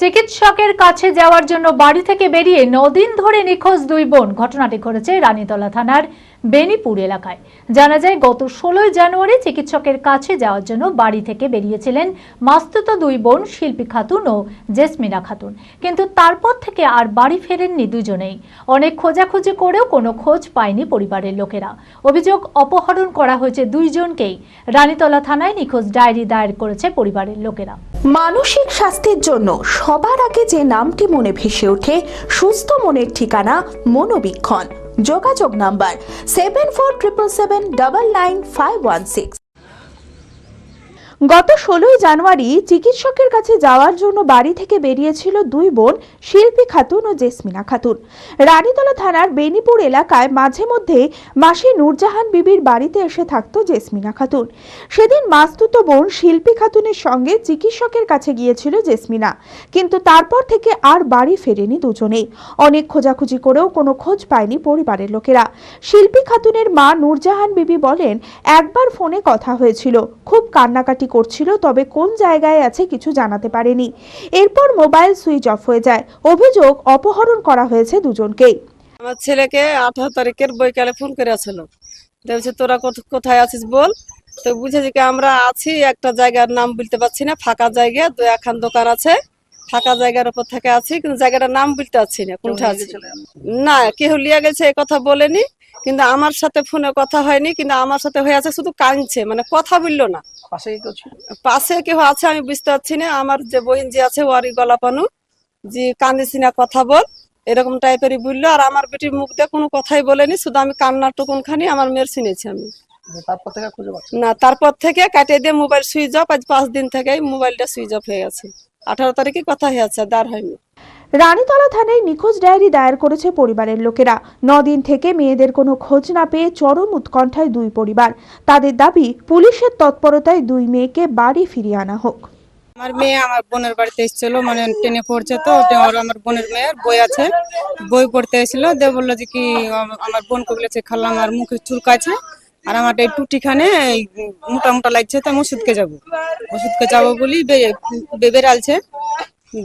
চিকিৎসকের কাছে যাওয়ার জন্য বাড়ি থেকে বেরিয়ে 9 দিন ধরে নিখোঁজ দুই বোন। ঘটনাটি ঘটেছে রানীতলা থানার বেনিপুর এলাকায়। জানা যায় গত 16 জানুয়ারি চিকিৎসকের কাছে যাওয়ার জন্য বাড়ি থেকে বেরিয়েছিলেন মাস্তুতো দুই বোন শিল্পী খাতুন ও জেসমিনা খাতুন, কিন্তু তারপর থেকে আর বাড়ি ফেরেননি দুজনেই। অনেক খোঁজাখুঁজি করেও কোনো খোঁজ পায়নি পরিবারের লোকেরা। অভিযোগ, অপহরণ করা হয়েছে দুইজনকেই। রানীতলা থানায় নিখোঁজ ডায়েরি দায়ের করেছে পরিবারের লোকেরা। মানসিক স্বাস্থ্যের জন্য সবার আগে যে নামটি মনে ভেসে ওঠে, সুস্থ মনের ঠিকানা মনোবীক্ষণ। যোগাযোগ নাম্বার 7477799516। গত 16 জানুয়ারি চিকিৎসকের কাছে যাওয়ার জন্য বাড়ি থেকে বেরিয়েছিল দুই বোন শিল্পী খাতুন ও জেসমিনা খাতুন। রানীতলা থানার বেনিপুর এলাকায় মাঝে মধ্যে মাসি নূরজাহান বিবির বাড়িতে এসে থাকত জেসমিনা খাতুন। সেদিন মাস্তুতো বোন শিল্পী খাতুনের সঙ্গে চিকিৎসকের কাছে গিয়েছিল জেসমিনা, কিন্তু তারপর থেকে আর বাড়ি ফেরেনি দুজনেই। অনেক খোঁজাখুঁজি করেও কোনো খোঁজ পায়নি পরিবারের লোকেরা। শিল্পী খাতুনের মা নূরজাহান বিবি বলেন, একবার ফোনে কথা হয়েছিল, খুব কান্নাকাটি করছিল, তবে কোন জায়গায় আছে কিছু জানাতে পারেনি। এরপর মোবাইল সুইচ অফ হয়ে যায়। অভিযোগ, অপহরণ করা হয়েছে দুজনকেই। আমার ছেলেকে 18 তারিখের বৈকালে ফোন করেছিল, বলছে তোরা কোথায় আছিস বল। তো বুঝেছি কি আমরা আছি একটা জায়গার নাম বলতে পারছি না, ফাঁকা জায়গা, দু একখান দোকান আছে, ফাঁকা জায়গার উপর থেকে আছি, কিন্তু জায়গাটার নাম বলতে পারছি না কোনটা আছে। না, কেউ লিয়ে গেছে এ কথা বলেনি, কিন্তু আমার সাথে ফোনে কথা হয়নি, কিন্তু আমার সাথে হয়ে আছে শুধু কাঁদছে, মানে কথা বললো না। পাশে কেউ আছে আমি বুঝতে পারছি না। আমার যে বহিন যে আছে ওরই গলা পানু যে কান্দিস না কথা বল, এরকম টাইপেরই বললো। আর আমার বেটির মুখ দিয়ে কোনো কথাই বলেনি, শুধু আমি কান্নার টুকুন খানি আমার মেয়ের শুনেছি আমি। না, তারপর থেকে কাটিয়ে দিয়ে মোবাইল সুইচ অফ। আজ 5 দিন থেকে মোবাইলটা সুইচ অফ হয়ে গেছে। 18 তারিখে কথা হয়েছে, দাঁড় হয়নি। রানীতলা থানায় নিখোঁজ ডায়েরি দায়ের করেছে পরিবারের লোকেরা। 9 দিন থেকে মেয়েদের কোনো খোঁজ না পেয়ে চরম উৎকণ্ঠায় দুই পরিবার। তাদের দাবি, পুলিশের তৎপরতায় দুই মেয়েকে বাড়ি ফিরিয়ে আনা হোক। আমার মেয়ে আমার বোনের বাড়িতে এসেছিল, মানে টেনে পড়ছে, তো আমার বোনের মেয়ের বই আছে, বই পড়তে এসেছিল। দিয়ে বললো যে কি আমার বোনকে বলেছে খালা আমার মুখে চুলকাছে আর আমার এই টুটিখানে মোটা মোটা লাগছে, তো আমি ওষুধকে যাবো বলি বেরালছে।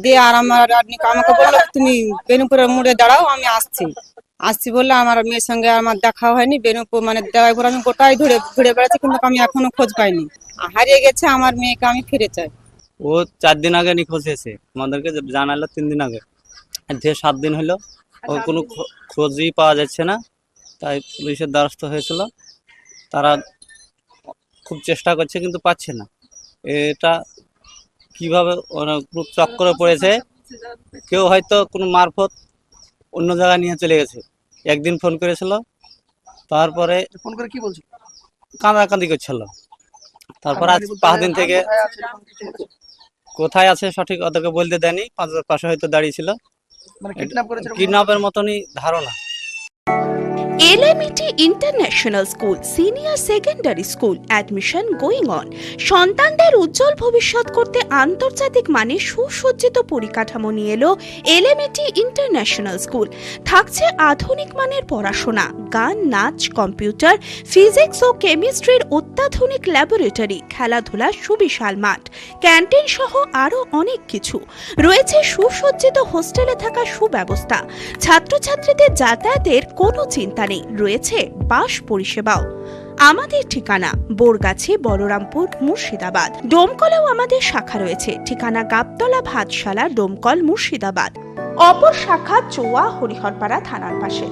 দিয়ে আর আমাকে বললো তুমি বেনুপুরের মোড়ে দাঁড়াও, আমি আসছি বললে আমার মেয়ের সঙ্গে আমার দেখা হয়নি। বেনুপুর মানে দেওয়ার পর আমি গোটাই ঘুরে বেড়াচ্ছি, কিন্তু আমি এখনো খোঁজ পাইনি। হারিয়ে গেছে আমার মেয়েকে, আমি ফিরে চাই। ও 4 দিন আগে নিখোঁজ হয়েছে, আমাদেরকে জানালো 3 দিন আগে, 7 দিন হলো ওর কোনো খোঁজই পাওয়া যাচ্ছে না। তাই পুলিশের দ্বারস্থ হয়েছিল, তারা খুব চেষ্টা করছে কিন্তু পাচ্ছে না। এটা কিভাবে চক্করে পড়েছে, কেউ হয়তো কোনো মারফত অন্য জায়গায় নিয়ে চলে গেছে। একদিন ফোন করেছিল, তারপরে ফোন করে কি বলছিল, কাঁদাকাঁদি করছিল। তারপর আজ 5 দিন থেকে কোথায় আছে সঠিক ওদেরকে বলতে দেয়নি। পাশে হয়তো দাঁড়িয়েছিল, কিডন্যাপের মতনই ধারণা। LMET international school senior secondary school admission going on. সন্তানদের উজ্জ্বল ভবিষ্যৎ করতে আন্তর্জাতিক মানের সুসজ্জিত পরিকাঠামো নিয়ে এলো এলএমইটি ইন্টারন্যাশনাল স্কুল। থাকছে আধুনিক মানের পড়াশোনা, গান, নাচ, কম্পিউটার, ফিজিক্স ও কেমিস্ট্রির অত্যাধুনিক ল্যাবরেটরি, খেলাধুলার সুবিশাল মাঠ, ক্যান্টিন সহ আরও অনেক কিছু। রয়েছে সুসজ্জিত হোস্টেলে থাকা সুব্যবস্থা। ছাত্রছাত্রীদের যাতায়াতের কোনো চিন্তা নেই, রয়েছে বাস পরিষেবাও। আমাদের ঠিকানা বোরগাছি, বলরামপুর, মুর্শিদাবাদ। ডোমকলেও আমাদের শাখা রয়েছে, ঠিকানা গাবতলা ভাতশালা, ডোমকল, মুর্শিদাবাদ। অপর শাখা চোয়া, হরিহরপাড়া থানার পাশে।